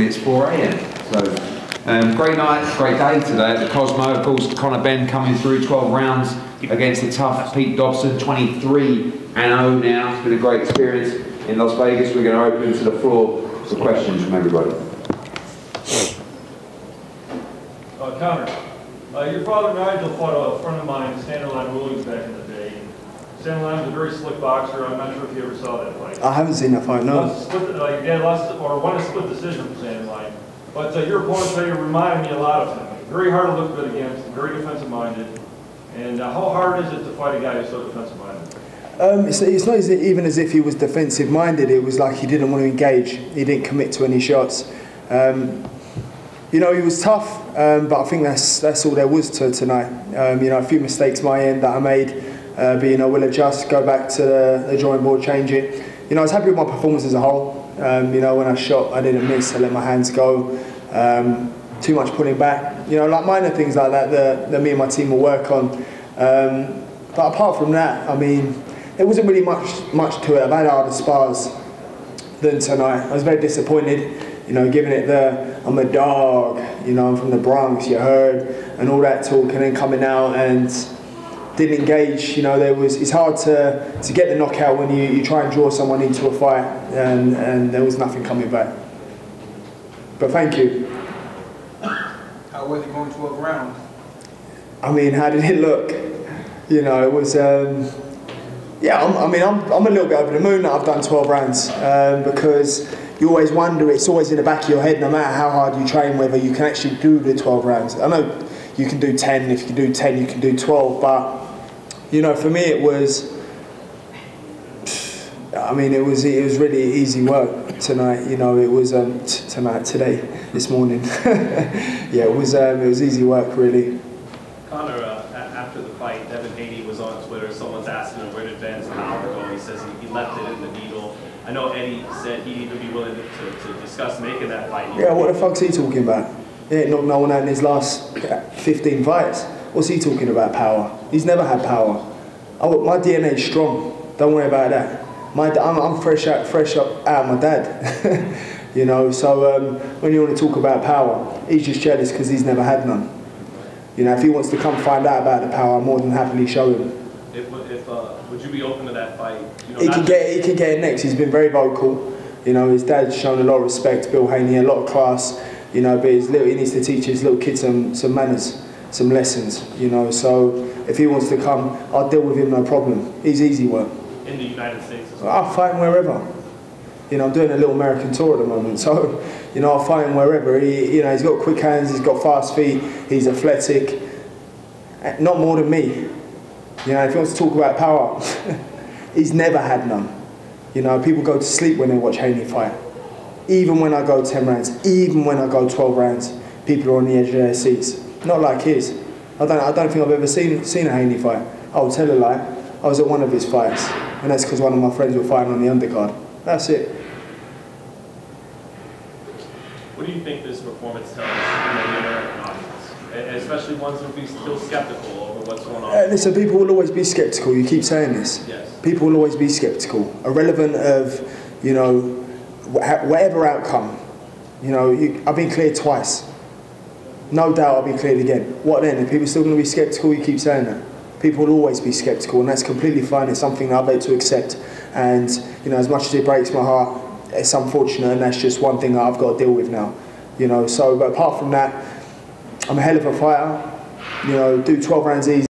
normally it's 4 AM. So great night, great day today at the Cosmo. Of course, Conor Benn coming through 12 rounds against the tough Peter Dobson, 23-0 now. It's been a great experience in Las Vegas. We're going to open to the floor for questions from everybody. Conor, your father Nigel fought a friend of mine, Standerline Williams, back in the day. Standerline was a very slick boxer. I'm not sure if you ever saw that fight. I haven't seen that fight, no. Your dad lost or won a split decision from Standerline. But your opponent today reminded me a lot of him. Very hard to look good against, very defensive-minded. And how hard is it to fight a guy who's so defensive-minded? It's not even as if he was defensive-minded. It was like he didn't want to engage. He didn't commit to any shots. You know, he was tough, but I think that's all there was to tonight. You know, a few mistakes my end that I made, but you know, we'll adjust, go back to the drawing board, change it. You know, I was happy with my performance as a whole. You know, when I shot, I didn't miss. I let my hands go. Too much pulling back. You know, like minor things like that that me and my team will work on. But apart from that, I mean, there wasn't really much to it. I've had harder spars than tonight. I was very disappointed. You know, giving it I'm a dog. You know, I'm from the Bronx. You heard, and all that talk, and then coming out and didn't engage. You know, it's hard to get the knockout when you try and draw someone into a fight, and there was nothing coming back. But thank you. How was it going 12 rounds? I mean, how did it look? You know, it was. Yeah, I'm a little bit over the moon that I've done 12 rounds because you always wonder. It's always in the back of your head, no matter how hard you train, whether you can actually do the 12 rounds. I know you can do 10. If you can do 10, you can do 12. But you know, for me, it was. I mean, it was really easy work tonight. You know, it was this morning. Yeah, it was easy work, really. Conor, after the fight, Devin Haney was on Twitter. Someone's asking him where did Ben's power go. He says he left it in the needle. I know Eddie said he'd even be willing to discuss making that fight. Yeah, what the fuck's he talking about? He ain't knocked no one out in his last 15 fights. What's he talking about, power? He's never had power. My DNA's strong. Don't worry about that. I'm fresh out my dad. You know, so when you want to talk about power, he's just jealous because he's never had none. You know, if he wants to come find out about the power, I'm more than happily show him. Would you be open to that fight? You know, he can get it next. He's been very vocal. You know, his dad's shown a lot of respect. Bill Haney, a lot of class. You know, but he needs to teach his little kids some manners, some lessons. You know, so if he wants to come, I'll deal with him, no problem. He's easy work. In the United States as well? I'll fight him wherever. You know, I'm doing a little American tour at the moment, so you know, I'll fight him wherever. You know, he's got quick hands, he's got fast feet, he's athletic. Not more than me. You know, if he wants to talk about power, he's never had none. You know, people go to sleep when they watch Haney fight. Even when I go 10 rounds, even when I go 12 rounds, people are on the edge of their seats. Not like his. I don't think I've ever seen a Haney fight. I'll tell a lie. I was at one of his fights, and that's because one of my friends were fighting on the undercard. That's it. What do you think this performance tells the American audience, especially ones who will be still skeptical over what's going on? Listen, people will always be skeptical. You keep saying this. Yes. People will always be skeptical, irrelevant of, you know, whatever outcome. You know, I've been cleared twice. No doubt I'll be cleared again. What then? Are people still going to be skeptical? You keep saying that. People will always be skeptical, and that's completely fine. It's something that I've had to accept. And you know, as much as it breaks my heart, it's unfortunate, and that's just one thing that I've got to deal with now. You know, so but apart from that, I'm a hell of a fighter. You know, do 12 rounds easy.